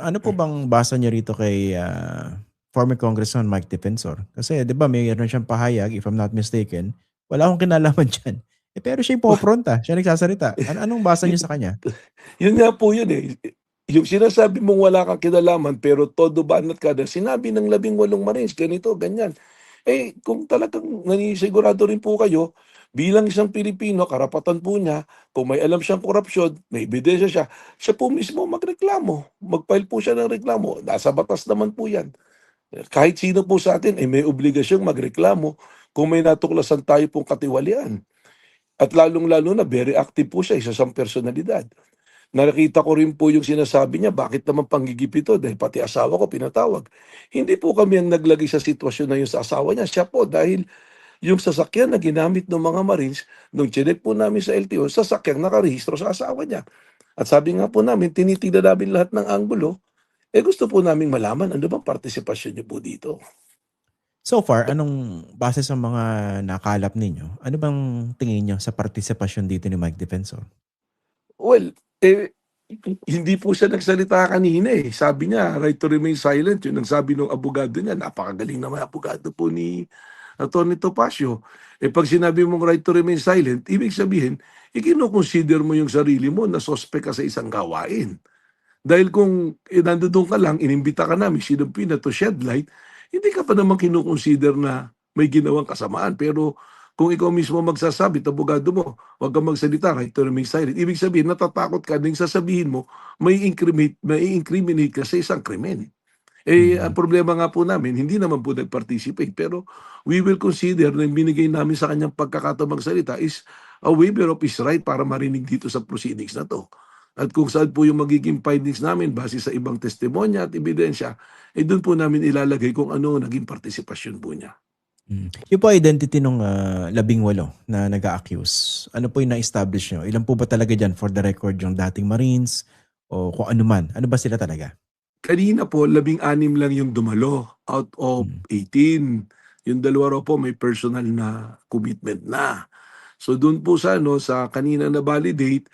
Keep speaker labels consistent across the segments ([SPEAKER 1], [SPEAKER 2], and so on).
[SPEAKER 1] Ano po bang basa niyo rito kay, former Congressman Mike Defensor? Kasi 'di ba mayroon siyang pahayag, if I'm not mistaken, wala akong kinalaman diyan. Pero siya yung pumopronta, siya nagsasalita. Anong basa niyo
[SPEAKER 2] Yun
[SPEAKER 1] sa kanya?
[SPEAKER 2] yun nga po yun, eh. Yung sinasabi mong wala kang kinalaman pero todo banat ka na sinabi ng 18 Marines ganito, ganyan. Eh, kung talagang nanisigurado rin po kayo, bilang isang Pilipino, karapatan po niya, kung may alam siyang korapsyon, may ebidensya siya, siya po mismo magreklamo. Mag-file po siya ng reklamo. Nasa batas naman po yan. Kahit sino po sa atin ay may obligasyong magreklamo kung may natuklasan tayo pong katiwalian. At lalong-lalo na very active po siya, isa siyang personalidad. Nakita ko rin po yung sinasabi niya, bakit naman panggigipit ito? Dahil pati asawa ko pinatawag. Hindi po kami ang naglagay sa sitwasyon na yun sa asawa niya. Siya po dahil yung sasakyan na ginamit ng mga Marines, nung chinek po namin sa LTO, sasakyan nakarehistro sa asawa niya. At sabi nga po namin, tinitignan namin lahat ng anggulo, gusto po namin malaman ano bang partisipasyon niyo po dito.
[SPEAKER 1] So far, anong base sa mga nakalap ninyo, ano bang tingin niyo sa partisipasyon dito ni Mike Defensor?
[SPEAKER 2] Well, eh, hindi po siya nagsalita kanina eh. Sabi niya, right to remain silent. Yun ang sabi ng abogado niya. Napakagaling naman abogado po ni Atty. Topacio. Pag sinabi mong right to remain silent, ibig sabihin, ikinoconsider mo yung sarili mo na suspect ka sa isang gawain. Dahil kung nandoon ka lang, inimbita ka namin, sinumpi na to shed light, hindi ka pa naman kinoconsider na may ginawang kasamaan. Pero kung ikaw mismo magsasabi, abogado mo, huwag kang magsalita, right to remain silent. Ibig sabihin, natatakot ka din sasabihin mo, may incriminate ka sa isang krimen. Ang
[SPEAKER 1] Mm.
[SPEAKER 2] problema nga po namin, hindi naman po nag-participate, pero we will consider na binigay namin sa kanyang pagkakataong magsalita is a waiver of his right para marinig dito sa proceedings na to. At kung saan po yung magiging findings namin base sa ibang testimonya at ebidensya, doon po namin ilalagay kung ano naging partisipasyon po niya.
[SPEAKER 1] Yung po identity nung, 18 na nag-a-accuse, ano po yung na-establish niyo? Ilan po ba talaga diyan for the record yung dating Marines o kung ano man? Ano ba sila talaga?
[SPEAKER 2] Kanina po, 16 lang yung dumalo out of
[SPEAKER 1] Hmm.
[SPEAKER 2] 18. Yung dalawa raw po may personal na commitment na. So doon po sa ano, sa kanina na validate,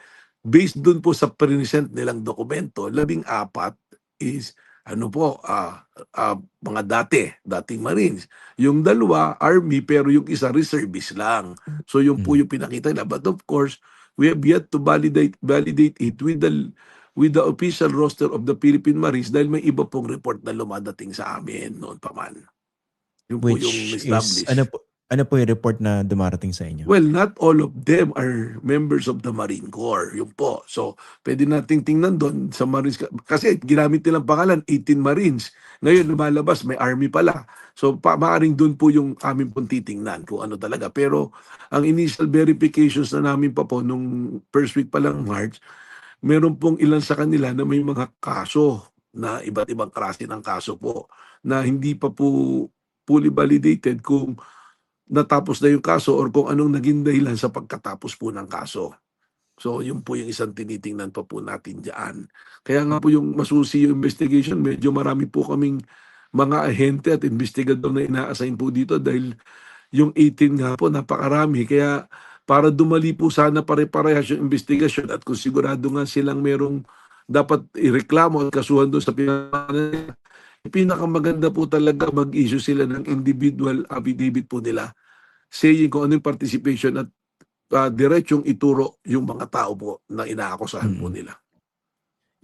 [SPEAKER 2] based doon po sa present nilang dokumento, 14 is ano po, mga dating Marines. Yung dalawa, Army, pero yung isa reservist lang. So yung po
[SPEAKER 1] Hmm.
[SPEAKER 2] yung pinakita nila. But of course, we have yet to validate it with the official roster of the Philippine Marines dahil may iba pong report na lumadating sa amin noon pa man. Yun po yung
[SPEAKER 1] Which is
[SPEAKER 2] establish.
[SPEAKER 1] ano po yung report na dumarating sa inyo?
[SPEAKER 2] Well, not all of them are members of the Marine Corps. Yun po. So, pwede nating tingnan doon sa Marines. Kasi ginamit nilang pangalan, 18 Marines. Ngayon, lumalabas, may Army pala. So, maaaring doon po yung amin pong titingnan kung ano talaga. Pero, ang initial verifications na namin pa po nung first week pa lang March, meron pong ilan sa kanila na may mga kaso na iba't ibang klase ng kaso po na hindi pa po fully validated kung natapos na yung kaso or kung anong naging dahilan sa pagkatapos po ng kaso. So, yun po yung isang tinitingnan pa po natin diyan. Kaya nga po yung masusi yung investigation, medyo marami po kaming mga ahente at investigador na ina-assign po dito dahil yung 18 nga po napakarami. Kaya para dumali po sana pare-parehas yung investigasyon at kung sigurado nga silang merong dapat ireklamo at kasuhan doon sa pinakamaganda po talaga mag-issue sila ng individual affidavit po nila saying kung ano yung participation at diretsong ituro yung mga tao po na inaakusahan po
[SPEAKER 1] Mm.
[SPEAKER 2] nila.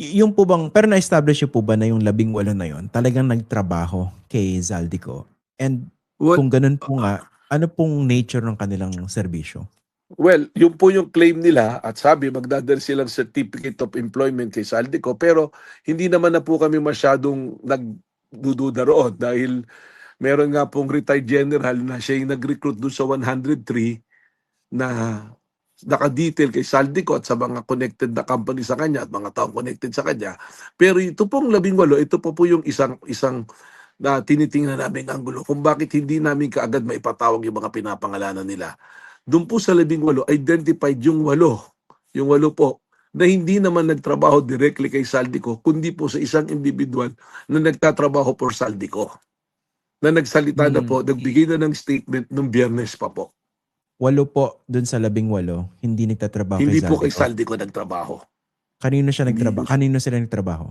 [SPEAKER 1] Yung po bang pero na-establish niyo po ba na yung 18 na yun talagang nagtrabaho kay Zaldico? And
[SPEAKER 2] What,
[SPEAKER 1] kung ganun po nga, ano pong nature ng kanilang serbisyo?
[SPEAKER 2] well, yun po yung claim nila at sabi magdadala silang certificate of employment kay Saldico pero hindi naman na po kami masyadong nagdududa roon dahil meron nga pong retired general na siya yung nag-recruit doon sa 103 na naka-detail kay Saldico at sa mga connected na company sa kanya at mga taong connected sa kanya. Pero ito pong 18, ito po yung isang na tinitingnan namin anggulo kung bakit hindi namin kaagad maipatawag yung mga pinapangalanan nila. Doon po sa 18, identified yung walo po, na hindi naman nagtrabaho directly kay Saldico, kundi po sa isang individual na nagtatrabaho for Saldico, na nagsalita na
[SPEAKER 1] Nung
[SPEAKER 2] po, nagbigay na ng statement nung Biyernes pa po.
[SPEAKER 1] 8 po dun sa 18 hindi nagtatrabaho kay
[SPEAKER 2] Hindi po kay
[SPEAKER 1] Zaldico?
[SPEAKER 2] Saldico nagtrabaho.
[SPEAKER 1] Kanino siya
[SPEAKER 2] Hindi po
[SPEAKER 1] kanino sila nagtrabaho?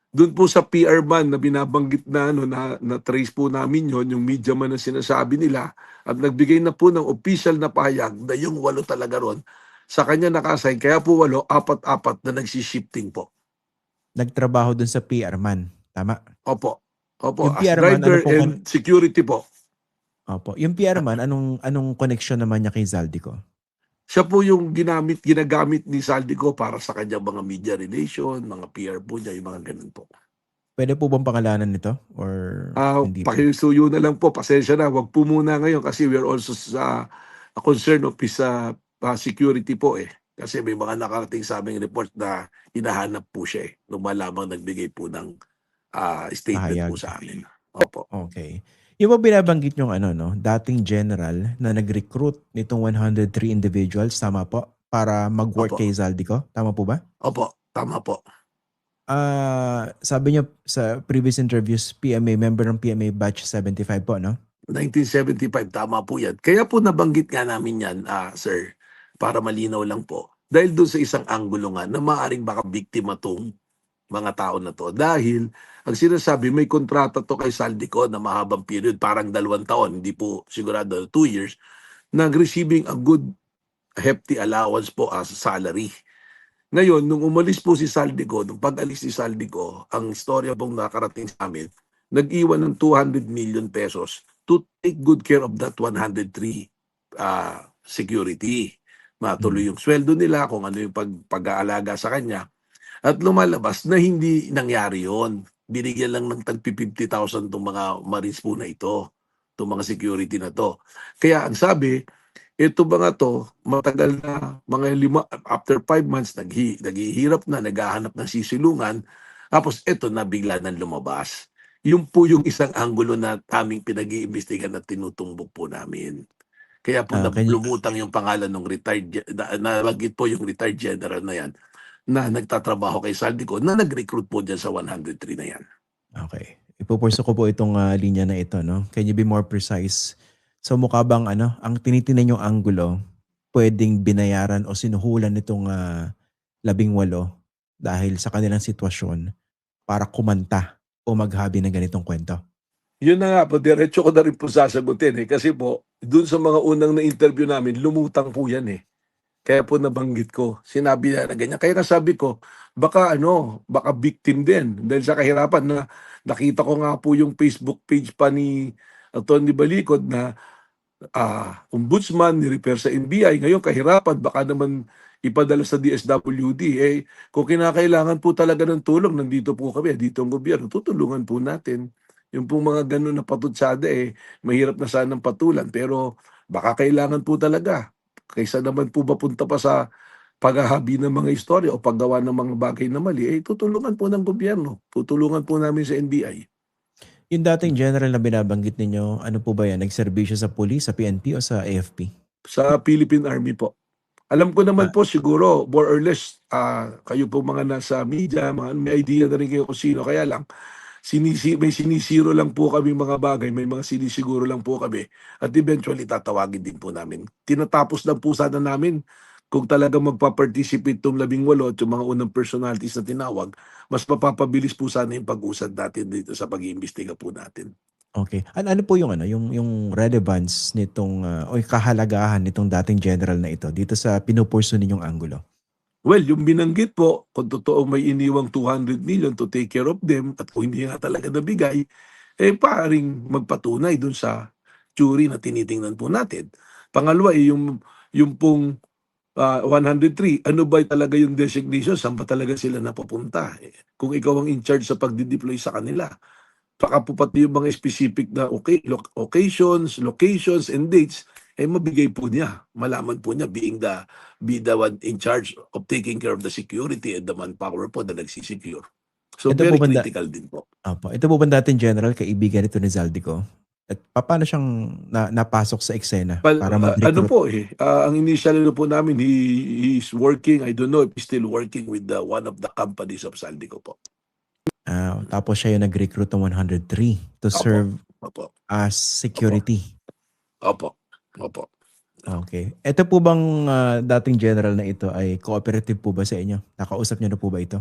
[SPEAKER 2] Doon po sa PR man na binabanggit na ano na trace po namin yon, yung media man na sinasabi nila at nagbigay na po ng official na pahayag na yung 8 talaga ron sa kanya naka-assign. Kaya po 8, apat-apat na nagsi-shifting po.
[SPEAKER 1] Nagtrabaho dun sa PR man, tama?
[SPEAKER 2] Opo. Opo,
[SPEAKER 1] Yung
[SPEAKER 2] as
[SPEAKER 1] PR man, ano
[SPEAKER 2] driver
[SPEAKER 1] pong
[SPEAKER 2] and security po.
[SPEAKER 1] opo, yung PR man, anong koneksyon naman niya kay Zaldico?
[SPEAKER 2] Siya po yung ginagamit ni Saldico para sa kanyang mga media relation, mga PR po niya, yung mga ganun po.
[SPEAKER 1] Pwede po bang pangalanan nito or hindi po?
[SPEAKER 2] Pakisuyo na lang po, pasensya na, wag po muna ngayon kasi we are also sa a concern of his security po eh. Kasi may mga nakarating sa aming report na hinahanap po siya eh, nung malamang nagbigay po ng statement po
[SPEAKER 1] Pahayag.
[SPEAKER 2] sa amin. Opo.
[SPEAKER 1] Okay. Yung ba binabanggit yung ano, no, dating general na nag-recruit nitong 103 individuals, tama po? Para mag-work
[SPEAKER 2] Opo.
[SPEAKER 1] kay Zaldico? Tama po ba?
[SPEAKER 2] Opo. Tama po.
[SPEAKER 1] Sabi niyo sa previous interviews, PMA, member ng PMA Batch 75 po, no?
[SPEAKER 2] 1975, tama po yan. Kaya po nabanggit nga namin yan, sir, para malinaw lang po. Dahil doon sa isang anggulo nga na maaaring baka biktima tong mga tao na to. Dahil, ang sinasabi, may kontrata to kay Saldico na mahabang period, parang 2 taon, hindi po sigurado 2 years, nag-receiving a good hefty allowance po as salary. Ngayon, nung umalis po si Saldico, nung pag-alis ni Saldico, ang istorya pong nakarating sa amin, nag-iwan ng 200 million pesos to take good care of that 103 security. Matuloy
[SPEAKER 1] Mm.
[SPEAKER 2] yung sweldo nila, kung ano yung pag-aalaga sa kanya. At lumalabas na hindi nangyari yon. Binigyan lang ng tagpi 50,000 itong mga Marines po na ito, itong mga security na to. Kaya ang sabi, ito ba nga to, matagal na, mga 5, after 5 months, naghihirap na, naghahanap ng sisilungan, tapos ito na bigla nang lumabas. Yun po yung isang anggulo na aming pinag-iimbestigan at tinutumbok po namin. Kaya po
[SPEAKER 1] Can you,
[SPEAKER 2] lumutang yung pangalan ng nalagit po yung retired general na yan, na nagtatrabaho kay Saldico, na nag-recruit po dyan sa 103 na yan.
[SPEAKER 1] okay. Ipupurso ko po itong linya na ito, no? Can you be more precise? So mukha bang ano, ang tinitinan yung anggulo, pwedeng binayaran o sinuhulan nitong 18 dahil sa kanilang sitwasyon para kumanta o maghabi ng ganitong kwento?
[SPEAKER 2] Yun na nga po, diretso ko na rin po sasagutin eh. Kasi po, dun sa mga unang na-interview namin, lumutang po yan eh. Kaya po nabanggit ko, sinabi niya na ganyan. Kaya sabi ko, baka victim din. Dahil sa kahirapan na nakita ko nga po yung Facebook page pa ni Tony Balikod na ombudsman, ni-repair sa NBI. Ngayon, kahirapan, baka naman ipadala sa DSWD. Eh, kung kinakailangan po talaga ng tulong, nandito po kami, dito ang gobyerno, tutulungan po natin. Yung pong mga ganun na patutsada, mahirap na sanang patulan. Pero baka kailangan po talaga. Kaysa naman po mapunta pa sa paghahabi ng mga istorya o paggawa ng mga bagay na mali, tutulungan po ng gobyerno. Tutulungan po namin sa NBI.
[SPEAKER 1] Yung dating general na binabanggit ninyo, ano po ba yan? Nagserbisyo sa police, sa PNP o sa AFP?
[SPEAKER 2] Sa Philippine Army po. Alam ko naman
[SPEAKER 1] Ah,
[SPEAKER 2] po siguro, more or less, kayo po mga nasa media, may idea na rin kayo kung sino. Kaya lang, may sinisiro lang po kami mga bagay, may mga sinisiguro lang po kami. At eventually, tatawagin din po namin. Tinatapos lang po sana namin kung talagang magpa-participate itong 18 at yung mga unang personalities na tinawag, mas mapapabilis po sana yung pag-usad natin dito sa pag-iimbestiga po natin.
[SPEAKER 1] okay. Ano po yung ano, yung relevance nitong o yung kahalagahan nitong dating general na ito dito sa pinupurso ninyong anggulo?
[SPEAKER 2] Well, yung binanggit po, kung totoo may iniwang 200 million to take care of them at kung hindi nga talaga nabigay, paring magpatunay dun sa jury na tinitingnan po natin. Pangalawa, yung pong 103, ano ba talaga yung designation? Saan ba talaga sila napapunta? Kung ikaw ang in charge sa pagdi-deploy sa kanila, baka po pati yung mga specific na occasions, locations, and dates, mabigay po niya. Malaman po niya be the one in charge of taking care of the security and the manpower po na nagsisecure. So
[SPEAKER 1] Ito po
[SPEAKER 2] very
[SPEAKER 1] banda
[SPEAKER 2] critical din po.
[SPEAKER 1] Opo, ito po ba dating general kaibigan nito ni Zaldico? At paano siyang napasok sa eksena para
[SPEAKER 2] Ano
[SPEAKER 1] mag-recruit?
[SPEAKER 2] po ang initial ano po namin, he's working, I don't know if he's still working with one of the companies of Saldico po.
[SPEAKER 1] Tapos siya yung nag-recruit ng 103 to
[SPEAKER 2] Opo,
[SPEAKER 1] serve
[SPEAKER 2] opo,
[SPEAKER 1] as
[SPEAKER 2] opo,
[SPEAKER 1] security.
[SPEAKER 2] opo, opo.
[SPEAKER 1] Okay. Ito po bang dating general na ito ay cooperative po ba sa inyo? Nakausap niyo na po ba ito?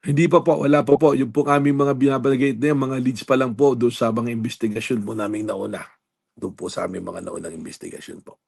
[SPEAKER 2] Hindi pa po, wala pa po. Yung po aming mga binabanggit na yan, mga leads pa lang po doon sa mga investigasyon po naming nauna. Doon po sa aming mga naunang investigasyon po.